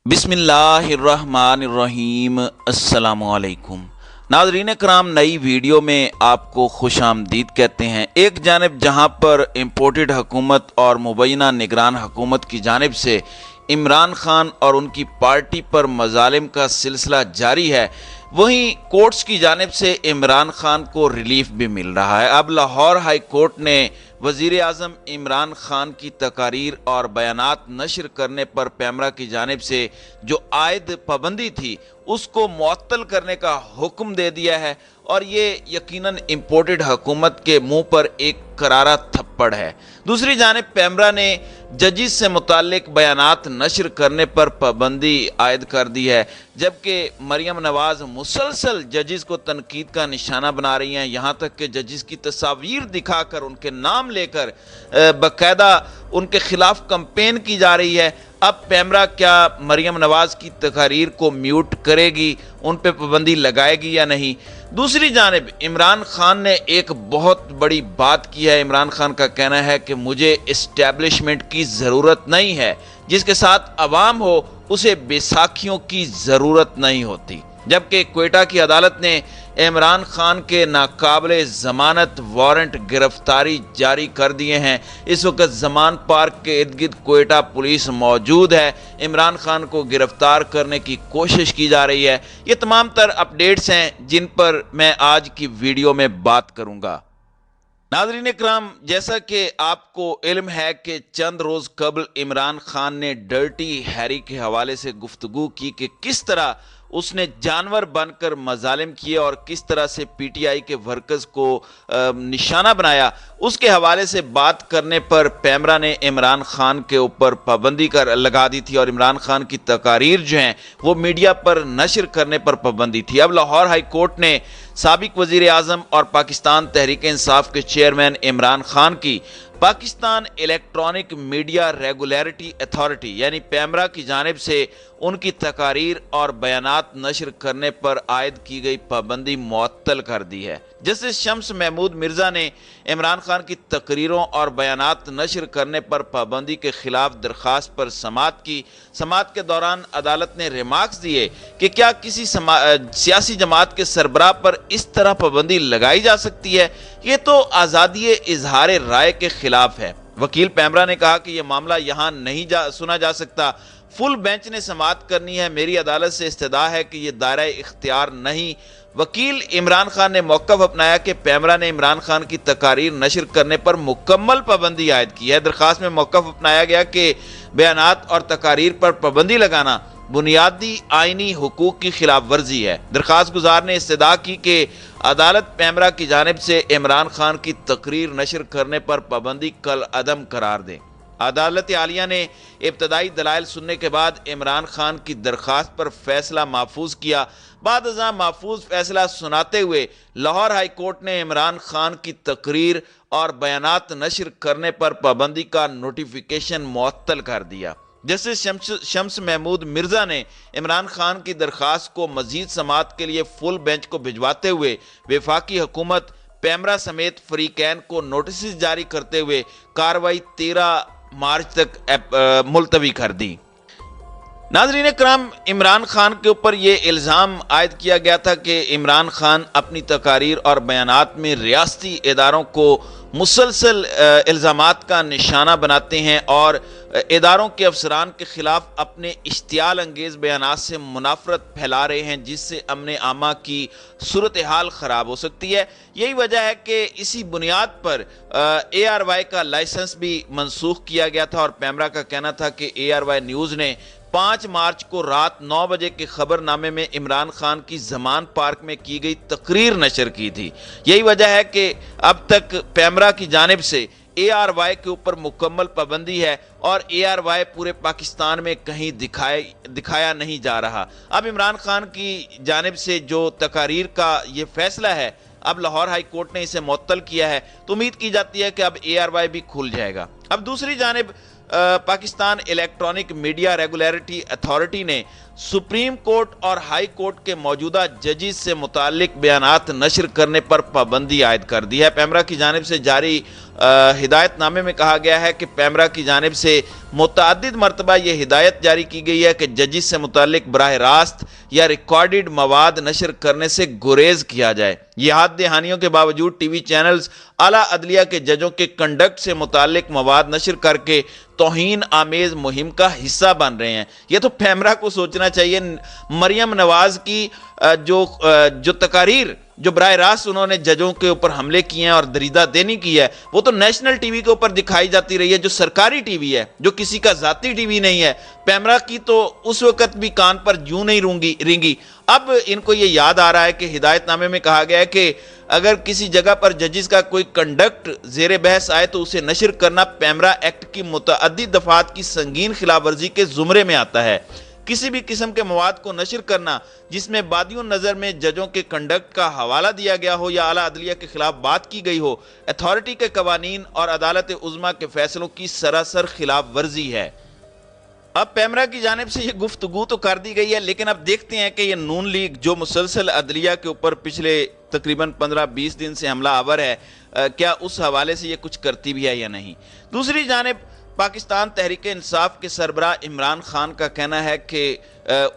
बिस्मिल्लाहिर्रहमानिर्रहीम। अस्सलामुअलैकुम नाज़रीन कराम, नई वीडियो में आपको खुश आमदीद कहते हैं। एक जानब जहां पर इम्पोर्टेड हुकूमत और मुबैना निगरान हुकूमत की जानिब से इमरान खान और उनकी पार्टी पर मजालिम का सिलसिला जारी है, वहीं कोर्ट्स की जानिब से इमरान खान को रिलीफ भी मिल रहा है। अब लाहौर हाई कोर्ट ने वज़ीर आज़म इमरान खान की तकारीर और बयानात नशर करने पर पैमरा की जानिब से जो आयद पाबंदी थी उसको मुअत्तल करने का हुक्म दे दिया है, और ये यकीनन इम्पोर्टेड हुकूमत के मुंह पर एक करारा थप्पड़ है। दूसरी जानिब पैमरा ने जजिस से मुताल्लिक बयानात नशर करने पर पाबंदी आयद कर दी है, जबकि मरियम नवाज मुसलसल जजिस को तनकीद का निशाना बना रही हैं। यहाँ तक कि जजिस की तस्वीर दिखाकर उनके नाम लेकर बाकायदा उनके खिलाफ कंपेन की जा रही है। अब पैमरा क्या मरियम नवाज की तकारीर को म्यूट करेगी, उन पर पाबंदी लगाएगी या नहीं? दूसरी जानिब इमरान खान ने एक बहुत बड़ी बात की है। इमरान खान का कहना है कि मुझे इस्टेब्लिशमेंट की ज़रूरत नहीं है, जिसके साथ अवाम हो उसे बैसाखियों की ज़रूरत नहीं होती। जबकि क्वेटा की अदालत ने इमरान खान के नाकाबिले ज़मानत वारंट गिरफ्तारी जारी कर दिए हैं। इस वक्त जमान पार्क के इर्द गिर्द क्वेटा पुलिस मौजूद है। इमरान खान को गिरफ्तार करने की कोशिश की जा रही है। ये तमाम तर अपडेट्स हैं जिन पर मैं आज की वीडियो में बात करूंगा। नाज़रीन इकराम, जैसा कि आपको इल्म है कि चंद रोज़ कबल इमरान खान ने डर्टी हैरी के हवाले से गुफ्तगू की कि किस तरह उसने जानवर बनकर मजालिम किए और किस तरह से पीटीआई के वर्कर्स को निशाना बनाया। उसके हवाले से बात करने पर पैमरा ने इमरान खान के ऊपर पाबंदी लगा दी थी, और इमरान खान की तकारीर जो हैं वो मीडिया पर नशर करने पर पाबंदी थी। अब लाहौर हाई कोर्ट ने साबिक वज़ीर आज़म और पाकिस्तान तहरीक इंसाफ के चेयरमैन इमरान खान की Pakistan electronic media regulatory authority यानी पैमरा की जानिब से उनकी तकारीर और बयानात नशर करने पर आयद की गई पाबंदी मुअत्तल कर दी है। जस्टिस शम्स महमूद मिर्ज़ा ने इमरान खान की तकरीरों और बयानात नशर करने पर पाबंदी के खिलाफ दरख्वास्त पर समाअत की। समाअत के दौरान अदालत ने रिमार्क्स दिए कि क्या किसी सियासी जमात के सरबराह पर इस तरह पाबंदी लगाई जा सकती है? ये तो आज़ादी इजहार राय के खिलाफ है। वकील पैमरा ने कहा कि यह मामला यहाँ नहीं सुना जा सकता, फुल बेंच ने समाअत करनी है। मेरी अदालत से इस्तदा है कि यह दायरा इख्तियार नहीं। वकील इमरान खान ने मौक़िफ़ अपनाया कि पैमरा ने इमरान खान की तकारीर नशर करने पर मुकम्मल पाबंदी आयद की है। दरख्वास्त में मौक़िफ़ अपनाया गया कि बयानात और तकारीर पर पाबंदी लगाना बुनियादी आइनी हुकूक की खिलाफ वर्जी है। दरख्वास्त गुजार ने इस्तदा की कि अदालत पैमरा की जानिब से इमरान खान की तकरीर नशर करने पर पाबंदी कल अदम करार दे। अदालत आलिया ने इब्तदाई दलाइल सुनने के बाद इमरान खान की दरख्वास्त पर फैसला महफूज किया। बाद अज़ां महफूज फैसला सुनाते हुए लाहौर हाई कोर्ट ने इमरान खान की तकरीर और बयानात नशर करने पर पाबंदी का नोटिफिकेशन मुअत्तल कर दिया। जस्टिस शम्स महमूद मिर्ज़ा ने इमरान खान की दरख्वास्त को मजीद समाअत के लिए फुल बेंच को भिजवाते हुए वफाकी हुकूमत पैमरा समेत फरीकैन को नोटिस जारी करते हुए कार्रवाई 13 मार्च तक मुलतवी कर दी। नाज़रीन कराम, इमरान खान के ऊपर यह इल्ज़ाम आयद किया गया था कि इमरान खान अपनी तकारीर और बयानात में रियासती इदारों को मुसलसल इल्ज़ामात का निशाना बनाते हैं और इदारों के अफसरान के खिलाफ अपने इश्तियाल अंगेज़ बयानात से मुनाफरत फैला रहे हैं, जिससे अमन आमा की सूरत हाल ख़राब हो सकती है। यही वजह है कि इसी बुनियाद पर ARY का लाइसेंस भी मनसूख किया गया था, और पैमरा का कहना था कि ARY न्यूज़ ने 5 मार्च को रात 9 बजे के खबरनामे में इमरान खान की जमान पार्क में की गई तकरीर नशर की थी। यही वजह है कि अब तक पैमरा की जानिब से ARY के ऊपर मुकम्मल पाबंदी है और ARY पूरे पाकिस्तान में कहीं दिखाया नहीं जा रहा। अब इमरान खान की जानिब से जो तकारीर का ये फैसला है, अब लाहौर हाई कोर्ट ने इसे मुअत्तल किया है, तो उम्मीद की जाती है कि अब ARY भी खुल जाएगा। अब दूसरी जानिब Pakistan electronic media regulatory authority ने सुप्रीम कोर्ट और हाई कोर्ट के मौजूदा जजिस से मुतालिक बयानात नशर करने पर पाबंदी आयद कर दी है। पैमरा की जानिब से जारी हिदायतनामे में कहा गया है कि पैमरा की जानिब से मुतअद्दिद मरतबा ये हिदायत जारी की गई है कि जजिस से मुतालिक बराह रास्त या रिकॉर्डेड मवाद नशर करने से गुरेज किया जाए। ये हाथ दहानियों के बावजूद टीवी चैनल्स आला अदलिया के जजों के कंडक्ट से मुतालिक मवाद नशर करके तौहीन आमेज मुहिम का हिस्सा बन रहे हैं। ये तो पैमरा को सोचना चाहिए। मरियम नवाज की जो तकारीर जो बराह रास्त उन्होंने जजों के ऊपर हमले किए हैं और दरीदा देनी की है, वो तो नेशनल टीवी के ऊपर दिखाई जाती रही है, जो सरकारी टीवी है, जो किसी का जाती टीवी नहीं है। पैमरा की तो उस वक्त भी कान पर यूं नहीं रिंगी। अब इनको ये याद आ रहा है कि हिदायतनामे में कहा गया है कि अगर किसी जगह पर जजिस का कोई कंडक्ट जेर बहस आए तो उसे नशर करना पैमरा एक्ट की मुतअद्दिद दफात की संगीन खिलाफ वर्जी के जुमरे में आता है। किसी भी किस्म के मवाद को नशर करना जिसमें बादियों नज़र में जजों के कंडक्ट का हवाला दिया गया हो या आला अदलिया के खिलाफ बात की गई हो, अथॉरिटी के कवानीन और अदालत उज़्मा के फैसलों की सरासर खिलाफ वर्जी है। अब पैमरा की जानिब से ये गुफ्तगू तो कर दी गई है, लेकिन अब देखते हैं कि ये नून लीग जो मुसलसल अदलिया के ऊपर पिछले तकरीबन 15-20 दिन से हमला आवर है, क्या उस हवाले से ये कुछ करती भी है या नहीं। दूसरी जानिब पाकिस्तान तहरीक इंसाफ के सरबराह इमरान खान का कहना है कि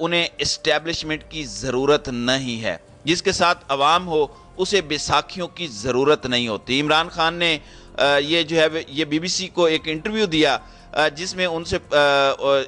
उन्हें इस्टेब्लिशमेंट की ज़रूरत नहीं है, जिसके साथ अवाम हो उसे बैसाखियों की ज़रूरत नहीं होती। इमरान खान ने ये BBC को एक इंटरव्यू दिया जिसमें उनसे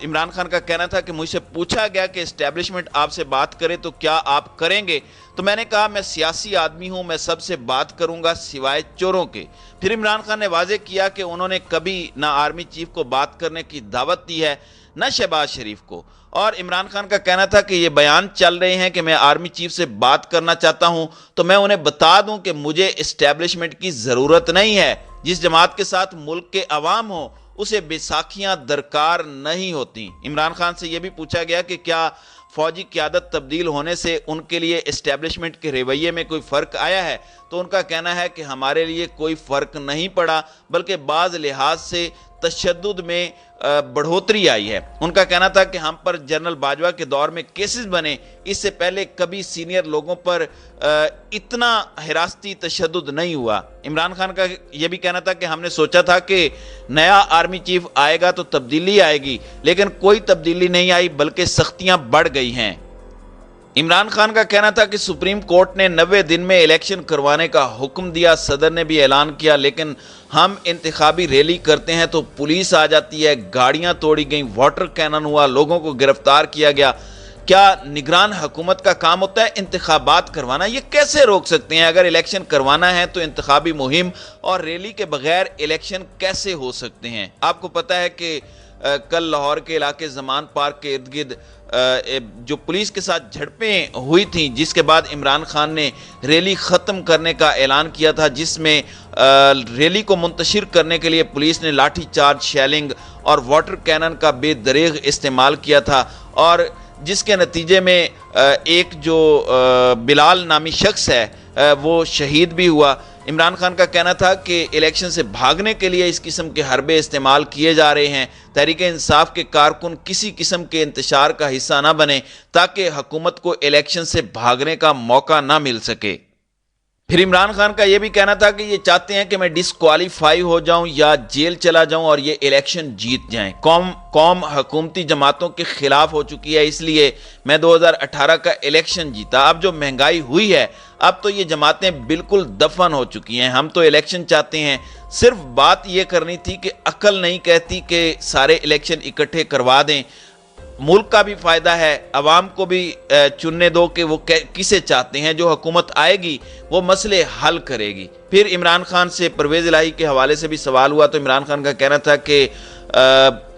इमरान खान का कहना था कि मुझसे पूछा गया कि इस्टेब्लिशमेंट आपसे बात करे तो क्या आप करेंगे, तो मैंने कहा मैं सियासी आदमी हूं, मैं सबसे बात करूंगा सिवाय चोरों के। फिर इमरान खान ने वाजे किया कि उन्होंने कभी ना आर्मी चीफ को बात करने की दावत दी है ना शहबाज शरीफ को, और इमरान खान का कहना था कि ये बयान चल रहे हैं कि मैं आर्मी चीफ से बात करना चाहता हूं, तो मैं उन्हें बता दूं कि मुझे इस्टेब्लिशमेंट की ज़रूरत नहीं है। जिस जमात के साथ मुल्क के अवाम हो उसे बैसाखियां दरकार नहीं होती। इमरान खान से यह भी पूछा गया कि क्या फौजी क़यादत तब्दील होने से उनके लिए इस्टेब्लिशमेंट के रवैये में कोई फ़र्क आया है, तो उनका कहना है कि हमारे लिए कोई फ़र्क नहीं पड़ा, बल्कि बाज़ लिहाज से तशद्दुद में बढ़ोतरी आई है। उनका कहना था कि हम पर जनरल बाजवा के दौर में केसेस बने, इससे पहले कभी सीनियर लोगों पर इतना हिरासती तशद्दुद नहीं हुआ। इमरान खान का यह भी कहना था कि हमने सोचा था कि नया आर्मी चीफ आएगा तो तब्दीली आएगी, लेकिन कोई तब्दीली नहीं आई बल्कि सख्तियां बढ़ गई हैं। इमरान खान का कहना था कि सुप्रीम कोर्ट ने 90 दिन में इलेक्शन करवाने का हुक्म दिया, सदर ने भी ऐलान किया, लेकिन हम इंतखाबी रैली करते हैं तो पुलिस आ जाती है, गाड़ियां तोड़ी गई, वाटर कैनन हुआ, लोगों को गिरफ्तार किया गया। क्या निगरान हुकूमत का काम होता है इंतखाबात करवाना? ये कैसे रोक सकते हैं? अगर इलेक्शन करवाना है तो इंतखाबी मुहिम और रैली के बगैर इलेक्शन कैसे हो सकते हैं? आपको पता है कि कल लाहौर के इलाके ज़मान पार्क के इर्द गिर्द जो पुलिस के साथ झड़पें हुई थी, जिसके बाद इमरान खान ने रैली ख़त्म करने का ऐलान किया था, जिसमें रैली को मुंतशिर करने के लिए पुलिस ने लाठी चार्ज, शेलिंग और वाटर कैनन का बेदरेग इस्तेमाल किया था, और जिसके नतीजे में एक जो बिलाल नामी शख्स है वो शहीद भी हुआ। इमरान खान का कहना था कि इलेक्शन से भागने के लिए इस किस्म के हरबे इस्तेमाल किए जा रहे हैं। तहरीक इंसाफ के कारकुन किसी किस्म के इंतशार का हिस्सा ना बने ताकि हुकूमत को इलेक्शन से भागने का मौका ना मिल सके। फिर इमरान खान का यह भी कहना था कि ये चाहते हैं कि मैं डिस्क्वालीफाई हो जाऊं या जेल चला जाऊं और ये इलेक्शन जीत जाएं। कौम हुकूमती जमातों के खिलाफ हो चुकी है, इसलिए मैं 2018 का इलेक्शन जीता। अब जो महंगाई हुई है, अब तो ये जमातें बिल्कुल दफन हो चुकी हैं। हम तो इलेक्शन चाहते हैं। सिर्फ बात ये करनी थी कि अकल नहीं कहती कि सारे इलेक्शन इकट्ठे करवा दें। मुल्क का भी फ़ायदा है, अवाम को भी चुनने दो कि वो किसे चाहते हैं। जो हुकूमत आएगी वो मसले हल करेगी। फिर इमरान खान से परवेज़ इलाही के हवाले से भी सवाल हुआ, तो इमरान खान का कहना था कि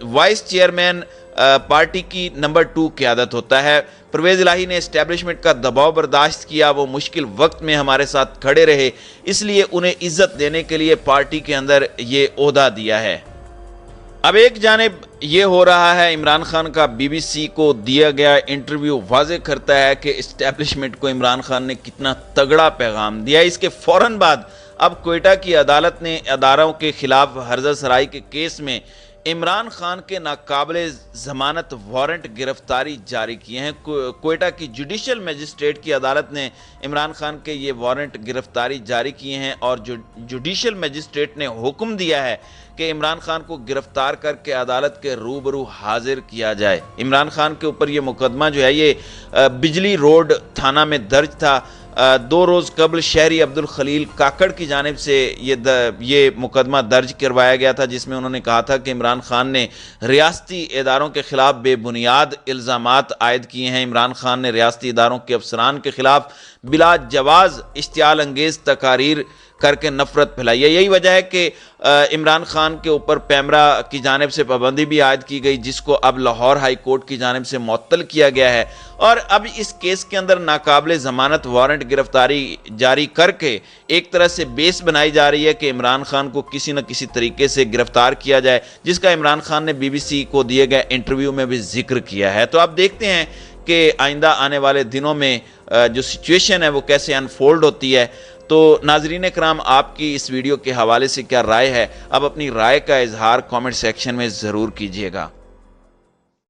वाइस चेयरमैन पार्टी की नंबर 2 क़यादत होता है। परवेज़ इलाही ने इस्टेब्लिशमेंट का दबाव बर्दाश्त किया, वो मुश्किल वक्त में हमारे साथ खड़े रहे, इसलिए उन्हें इज़्ज़त देने के लिए पार्टी के अंदर ये ओहदा दिया है। अब एक जानिब ये हो रहा है, इमरान खान का BBC को दिया गया इंटरव्यू वाज़े करता है कि इस्टेब्लिशमेंट को इमरान खान ने कितना तगड़ा पैगाम दिया। इसके फ़ौरन बाद अब क्वेटा की अदालत ने अदारों के खिलाफ हर्जा सराई के केस में عمران خان کے ناقابل ضمانت وارنٹ گرفتاری جاری کیے ہیں۔ کوئٹہ کی جوڈیشل مجسٹریٹ کی عدالت نے عمران خان کے یہ وارنٹ گرفتاری جاری کیے ہیں اور جوڈیشل مجسٹریٹ نے حکم دیا ہے کہ عمران خان کو گرفتار کر کے عدالت کے روبرو حاضر کیا جائے۔ عمران خان کے اوپر یہ مقدمہ جو ہے یہ بجلی روڈ تھانہ میں درج تھا۔ 2 روز قبل شہری عبدالخلیل کاکڑ کی جانب سے یہ مقدمہ درج کروایا گیا تھا، جس میں انہوں نے کہا تھا کہ عمران خان نے ریاستی اداروں کے خلاف بے بنیاد الزامات عائد کیے ہیں۔ عمران خان نے ریاستی اداروں کے افسران کے خلاف بلا جواز اشتعال انگیز تقاریر کر کے نفرت پھیلائی ہے۔ یہی وجہ ہے کہ عمران خان کے اوپر پیمرا کی جانب سے پابندی بھی عائد کی گئی، جس کو اب لاہور ہائی کورٹ کی جانب سے معطل کیا گیا ہے، اور اب اس کیس کے اندر ناقابل ضمانت وارنٹ گرفتاری جاری کر کے ایک طرح سے بیس بنائی جا رہی ہے کہ عمران خان کو کسی نہ کسی طریقے سے گرفتار کیا جائے، جس کا عمران خان نے بی بی سی کو دیے گئے انٹرویو میں بھی ذکر کیا ہے۔ تو آپ دیکھتے ہیں کہ آئندہ آنے والے دنوں میں جو سچویشن ہے وہ کیسے انفولڈ ہوتی ہے۔ تو ناظرین کرام، آپ کی اس ویڈیو کے حوالے سے کیا رائے ہے؟ اب اپنی رائے کا اظہار کامنٹ سیکشن میں ضرور کیجیے گا۔